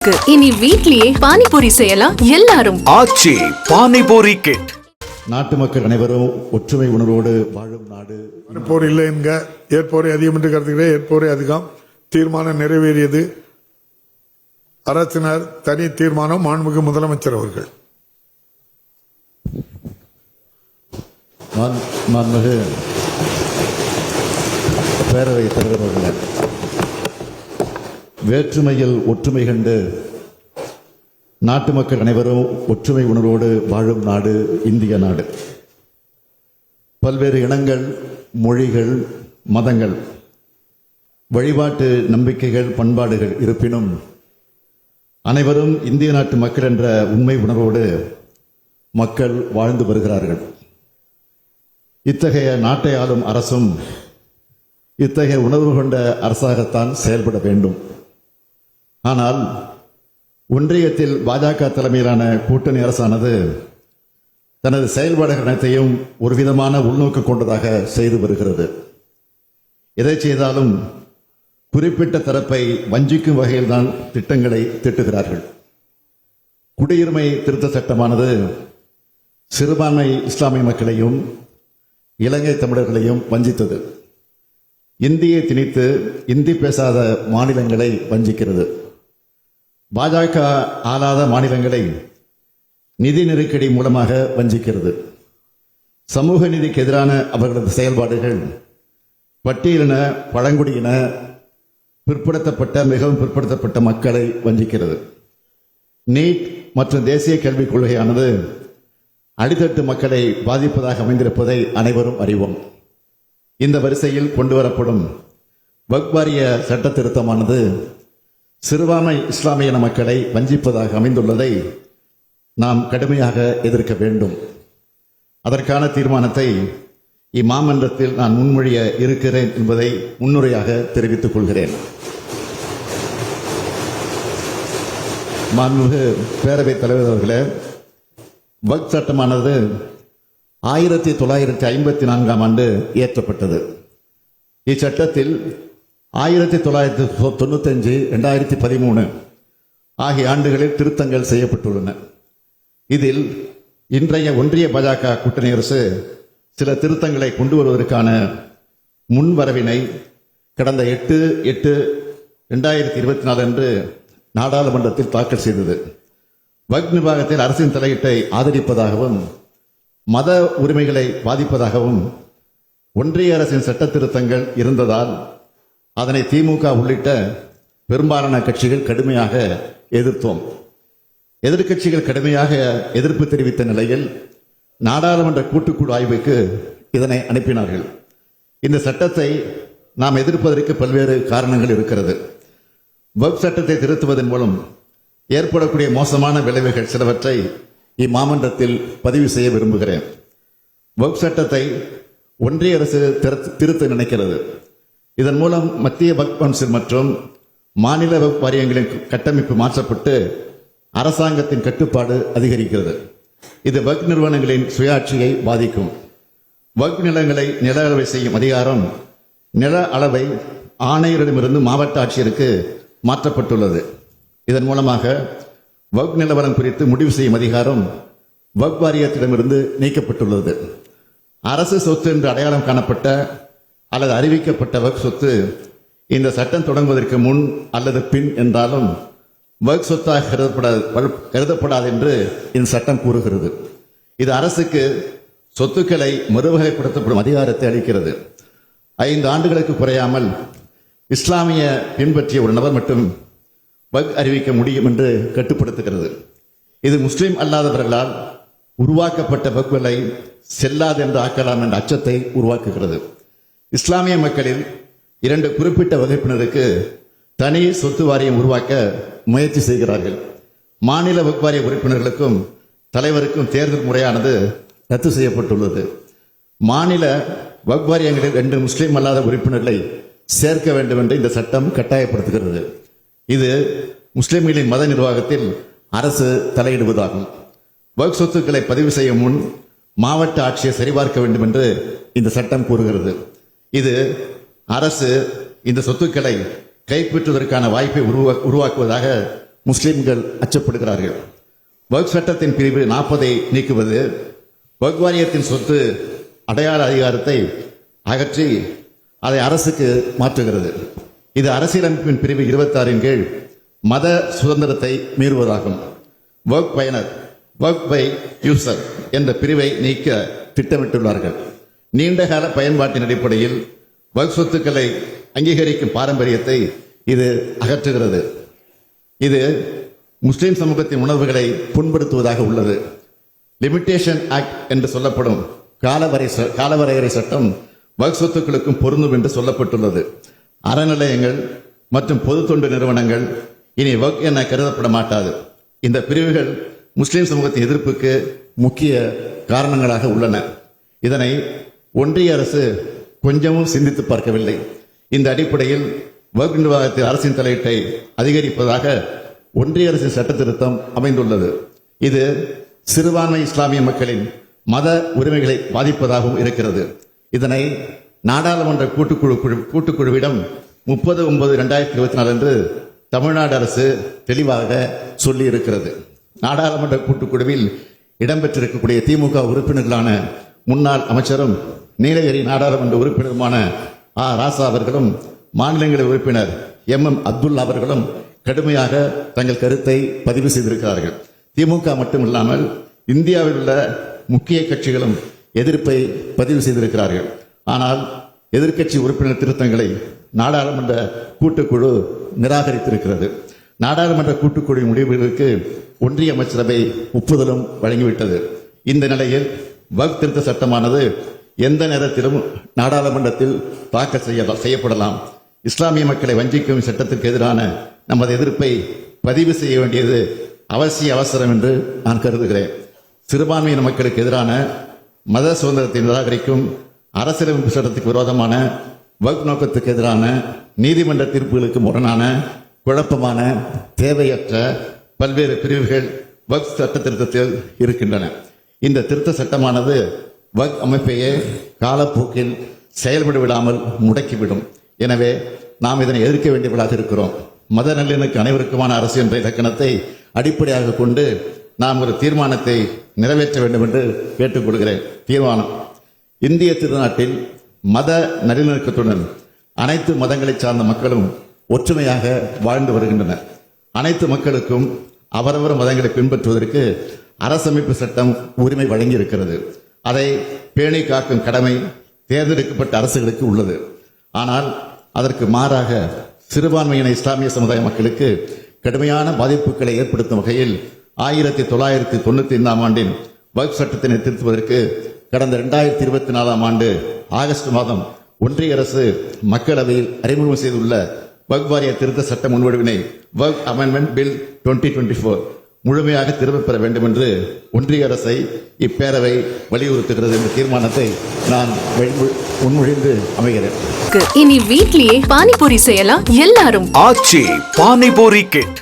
இருக்கு. இனி வீட்லயே பானிபூரி செய்யலாம் எல்லாரும். ஆச்சி பானிபூரி கிட். நாட்டு மக்கள் அனைவரும் ஒற்றுமை உணர்வோடு வாழும் நாடு. போர் இல்லை என்க ஏற்போரை அதிகம் என்று கருதுகிறேன். ஏற்போரை அதிகம் தீர்மானம் நிறைவேறியது. அரசினர் தனி தீர்மானம். மாண்புமிகு முதலமைச்சர் அவர்கள். மாண்புமிகு பேரவைத் தலைவர் அவர்களே, வேற்றுமையில் ஒற்றுமை கண்டு நாட்டு மக்கள் அனைவரும் ஒற்றுமை உணர்வோடு வாழும் நாடு இந்திய நாடு. பல்வேறு இனங்கள், மொழிகள், மதங்கள், வழிபாட்டு நம்பிக்கைகள், பண்பாடுகள் இருப்பினும் அனைவரும் இந்திய நாட்டு மக்கள் என்ற உண்மை உணர்வோடு மக்கள் வாழ்ந்து வருகிறார்கள். இத்தகைய நாட்டை ஆளும் அரசும் இத்தகைய உணர்வு கொண்ட அரசாகத்தான் செயல்பட வேண்டும். ஆனால் ஒன்றியத்தில் பாஜக தலைமையிலான கூட்டணி அரசானது தனது செயல்பாடுகள் அனைத்தையும் ஒரு விதமான உள்நோக்கு கொண்டதாக செய்து வருகிறது. எதை செய்தாலும் குறிப்பிட்ட தரப்பை வஞ்சிக்கும் வகையில் தான் திட்டங்களை தீட்டுகிறார்கள். குடியுரிமை திருத்த சட்டமானது சிறுபான்மை இஸ்லாமிய மக்களையும் இலங்கை தமிழர்களையும் வஞ்சித்தது. இந்தியை திணித்து இந்தி பேசாத மாநிலங்களை வஞ்சிக்கிறது. பாஜக ஆளாத மாநிலங்களை நிதி நெருக்கடி மூலமாக வஞ்சிக்கிறது. சமூக நீதிக்கு எதிரான அவர்களது செயல்பாடுகள் பட்டியலின, பழங்குடியின, பிற்படுத்தப்பட்ட, மிகவும் பிற்படுத்தப்பட்ட மக்களை வஞ்சிக்கிறது. நீட் மற்றும் தேசிய கல்விக் கொள்கையானது அடித்தட்டு மக்களை பாதிப்பதாக அமைந்திருப்பதை அனைவரும் அறிவோம். இந்த வரிசையில் கொண்டுவரப்படும் வக்ஃப் வாரிய சட்ட திருத்தமானது சிறுபான்மை இஸ்லாமிய மக்களை வஞ்சிப்பதாக அமைந்துள்ளதை நாம் கடுமையாக எதிர்க்க வேண்டும். அதற்கான தீர்மானத்தை இம்மாமன்றத்தில் நான் முன்மொழிய இருக்கிறேன் என்பதை முன்னுரையாக தெரிவித்துக் கொள்கிறேன். மாண்புமிகு பேரவைத் தலைவர் அவர்களே, வக்ஃப் சட்டமானது 1954ஆம் ஆண்டு இயற்றப்பட்டது. இச்சட்டத்தில் 1995, 2013 ஆகிய ஆண்டுகளில் திருத்தங்கள் செய்யப்பட்டுள்ளன. இதில் இன்றைய ஒன்றிய பாஜக கூட்டணி அரசு சில திருத்தங்களை கொண்டு வருவதற்கான முன்வரவினை கடந்த 8/8/2024 அன்று நாடாளுமன்றத்தில் தாக்கல் செய்தது. வக்ஃப் நிர்வாகத்தில் அரசின் தலையீட்டை ஆதரிப்பதாகவும் மத உரிமைகளை பாதிப்பதாகவும் ஒன்றிய அரசின் சட்ட திருத்தங்கள் இருந்ததால் அதனை திமுக உள்ளிட்ட பெரும்பாலான கட்சிகள் கடுமையாக எதிர்த்தோம். எதிர்க்கட்சிகள் கடுமையாக எதிர்ப்பு தெரிவித்த நிலையில் நாடாளுமன்ற கூட்டுக்குழு ஆய்வுக்கு இதனை அனுப்பினார்கள். இந்த சட்டத்தை நாம் எதிர்ப்பதற்கு பல்வேறு காரணங்கள் இருக்கிறது. வக்ஃப் சட்டத்தை திருத்துவதன் மூலம் ஏற்படக்கூடிய மோசமான விளைவுகள் சிலவற்றை இம்மாமன்றத்தில் பதிவு செய்ய விரும்புகிறேன். வக்ஃப் சட்டத்தை ஒன்றிய அரசு திருத்த நினைக்கிறது. இதன் மூலம் மத்திய வக்ஃப் கவுன்சில் மற்றும் மாநில வக்ஃப் வாரியங்களின் கட்டமைப்பு மாற்றப்பட்டு அரசாங்கத்தின் கட்டுப்பாடு அதிகரிக்கிறது. இது வக்ஃப் நிறுவனங்களின் சுயாட்சியை பாதிக்கும். வக்ஃப் நிலங்களை நில அளவை செய்யும் அதிகாரம் நில அளவை ஆணையரிடமிருந்து மாவட்ட ஆட்சியருக்கு மாற்றப்பட்டுள்ளது. இதன் மூலமாக வக்ஃப் நிலவரம் குறித்து முடிவு செய்யும் அதிகாரம் வக்ஃப் வாரியத்திடமிருந்து நீக்கப்பட்டுள்ளது. அரசு சொத்து என்று அடையாளம் காணப்பட்ட அல்லது அறிவிக்கப்பட்ட வக்ஃப் சொத்து இந்த சட்டம் தொடங்குவதற்கு முன் அல்லது பின் என்றாலும் வக்ஃப் சொத்தாக கருதப்படாது என்று இந்த சட்டம் கூறுகிறது. இது அரசுக்கு சொத்துக்களை மறுவகைப்படுத்தப்படும் அதிகாரத்தை அளிக்கிறது. 5 ஆண்டுகளுக்கு குறையாமல் இஸ்லாமிய பின்பற்றிய ஒரு நபர் மட்டும் வக்ஃப் அறிவிக்க முடியும் என்று கட்டுப்படுத்துகிறது. இது முஸ்லிம் அல்லாதவர்களால் உருவாக்கப்பட்ட வக்ஃப்களை செல்லாது என்று ஆக்கலாம் என்ற அச்சத்தை உருவாக்குகிறது. இஸ்லாமிய மக்களில் 2 குறிப்பிட்ட வகுப்பினருக்கு தனி சொத்து வாரியம் உருவாக்க முயற்சி செய்கிறார்கள். மாநில வக்ஃப் வாரிய உறுப்பினர்களுக்கும் தலைவருக்கும் தேர்தல் முறையானது ரத்து செய்யப்பட்டுள்ளது. மாநில வக்ஃப் வாரியங்களில் 2 முஸ்லிம் அல்லாத உறுப்பினர்களை சேர்க்க வேண்டும் என்று இந்த சட்டம் கட்டாயப்படுத்துகிறது. இது முஸ்லிம்களின் மத நிர்வாகத்தில் அரசு தலையிடுவதாகும். வக்ஃப் சொத்துக்களை பதிவு செய்யும் முன் மாவட்ட ஆட்சியை சரிபார்க்க வேண்டும் என்று இந்த சட்டம் கூறுகிறது. இது அரசு இந்த சொத்துக்களை கைப்பற்றுவதற்கான வாய்ப்பை உருவாக்குவதாக முஸ்லிம்கள் அச்சப்படுகிறார்கள். வக்ஃப் சட்டத்தின் பிரிவு 40 நீக்குவது வக்ஃப் வாரியத்தின் சொத்து அடையாள அதிகாரத்தை அகற்றி அதை அரசுக்கு மாற்றுகிறது. இது அரசியலமைப்பின் பிரிவு 26 கீழ் மத சுதந்திரத்தை மீறுவதாகும். வக்ஃப் பயனர் வக்ஃப் பை யூசர் என்ற பிரிவை நீக்க திட்டமிட்டுள்ளார்கள். நீண்டகால பயன்பாட்டின் அடிப்படையில் வக்ஃப் சொத்துக்களை அங்கீகரிக்கும் பாரம்பரியத்தை இது அகற்றுகிறது. இது முஸ்லிம் சமூகத்தின் உணர்வுகளை புண்படுத்துவதாக உள்ளது. லிமிட்டேஷன் ஆக்ட் என்று சொல்லப்படும் காலவரையறை சட்டம் வக்ஃப் சொத்துக்களுக்கும் பொருந்தும் என்று சொல்லப்பட்டுள்ளது. அறநிலையங்கள் மற்றும் பொது தொண்டு நிறுவனங்கள் இனி வக்ஃப் என கருதப்பட மாட்டாது. இந்த பிரிவுகள் முஸ்லிம் சமூகத்தின் எதிர்ப்புக்கு முக்கிய காரணங்களாக உள்ளன. இதனை ஒன்றிய அரசு கொஞ்சமும் சிந்தித்து பார்க்கவில்லை. இந்த அடிப்படையில் வக்ஃப் நிர்வாகத்தில் அரசின் தலையீட்டை அதிகரிப்பதாக ஒன்றிய அரசின் சட்ட திருத்தம் அமைந்துள்ளது. இது சிறுபான்மை இஸ்லாமிய மக்களின் மத உரிமைகளை பாதிப்பதாகவும் இருக்கிறது. இதனை நாடாளுமன்ற கூட்டுக்குழுவிடம் 30/9/2024 அன்று தமிழ்நாடு அரசு தெளிவாக சொல்லி இருக்கிறது. நாடாளுமன்ற கூட்டுக்குழுவில் இடம்பெற்றிருக்கக்கூடிய திமுக உறுப்பினர்களான முன்னாள் அமைச்சரும் நீலகிரி நாடாளுமன்ற உறுப்பினருமான ராசா அவர்களும் மாநிலங்களவை உறுப்பினர் MM அப்துல்லா அவர்களும் கடுமையாக தங்கள் கருத்தை பதிவு செய்திருக்கிறார்கள். திமுக மட்டுமில்லாமல் இந்தியாவில் உள்ள முக்கிய கட்சிகளும் எதிர்ப்பை பதிவு செய்திருக்கிறார்கள். ஆனால் எதிர்க்கட்சி உறுப்பினர் திருத்தங்களை நாடாளுமன்ற கூட்டுக்குழு நிராகரித்திருக்கிறது. நாடாளுமன்ற கூட்டுக்குழு முடிவுகளுக்கு ஒன்றிய அமைச்சரவை ஒப்புதலும் வழங்கிவிட்டது. இந்த நிலையில் வக்ஃப் திருத்த சட்டமானது எந்த நேரத்திலும் நாடாளுமன்றத்தில் தாக்கல் செய்யப்படலாம். இஸ்லாமிய மக்களை வஞ்சிக்கும் சட்டத்திற்கு எதிரான நமது எதிர்ப்பை பதிவு செய்ய வேண்டியது அவசியம் என்று நான் கருதுகிறேன். சிறுபான்மையின மக்களுக்கு எதிரான மத சுதந்திரத்தை நிராகரிக்கும் அரசியலமைப்பு சட்டத்துக்கு விரோதமான வக்ஃப் நோக்கத்துக்கு எதிரான நீதிமன்ற தீர்ப்புகளுக்கு முரணான குழப்பமான தேவையற்ற பல்வேறு பிரிவுகள் வக்ஃப் சட்ட திருத்தத்தில் இருக்கின்றன. இந்த திருத்த சட்டமானது வக்ஃப் அமைப்பையே காலப்போக்கில் செயல்பட விடாமல் முடக்கிவிடும். எனவே நாம் இதனை எதிர்க்க வேண்டியவர்களாக இருக்கிறோம். மத நல்லிணக்கு அனைவருக்குமான அரசு என்ற இலக்கணத்தை அடிப்படையாக கொண்டு நாம் ஒரு தீர்மானத்தை நிறைவேற்ற வேண்டும் என்று கேட்டுக்கொள்கிறேன். தீர்மானம்: இந்திய திருநாட்டில் மத நல்லிணக்கத்துடன் அனைத்து மதங்களை சார்ந்த மக்களும் ஒற்றுமையாக வாழ்ந்து வருகின்றனர். அனைத்து மக்களுக்கும் அவரவர் மதங்களை பின்பற்றுவதற்கு அரசமைப்பு சட்டம் உரிமை வழங்கி இருக்கிறது. அதை பேணி காக்கும் கடமை தேர்ந்தெடுக்கப்பட்ட அரசுகளுக்கு உள்ளது. ஆனால் அதற்கு மாறாக சிறுபான்மையின இஸ்லாமிய சமுதாய மக்களுக்கு கடுமையான பாதிப்புகளை ஏற்படுத்தும் வகையில் 1995 ஆண்டின் வக்ஃப் சட்டத்தினை திருத்துவதற்கு கடந்த 2024 ஆண்டு ஆகஸ்ட் மாதம் ஒன்றிய அரசு மக்களவையில் அறிமுகம் செய்துள்ள வக்ஃப் வாரிய திருத்த சட்ட முன்வடிவினை வக்ஃப் அமெண்ட்மெண்ட் பில் 2024 முழுமையாக திரும்பப் பெற வேண்டும் என்று ஒன்றிய அரசை இப்பேரவை வலியுறுத்துகிறது என்ற தீர்மானத்தை நான் முன்மொழிந்து அமைகிறேன். இனி வீட்லயே பானிபூரி செய்யலாம் எல்லாரும். ஆச்சி பானிபூரி கிட்.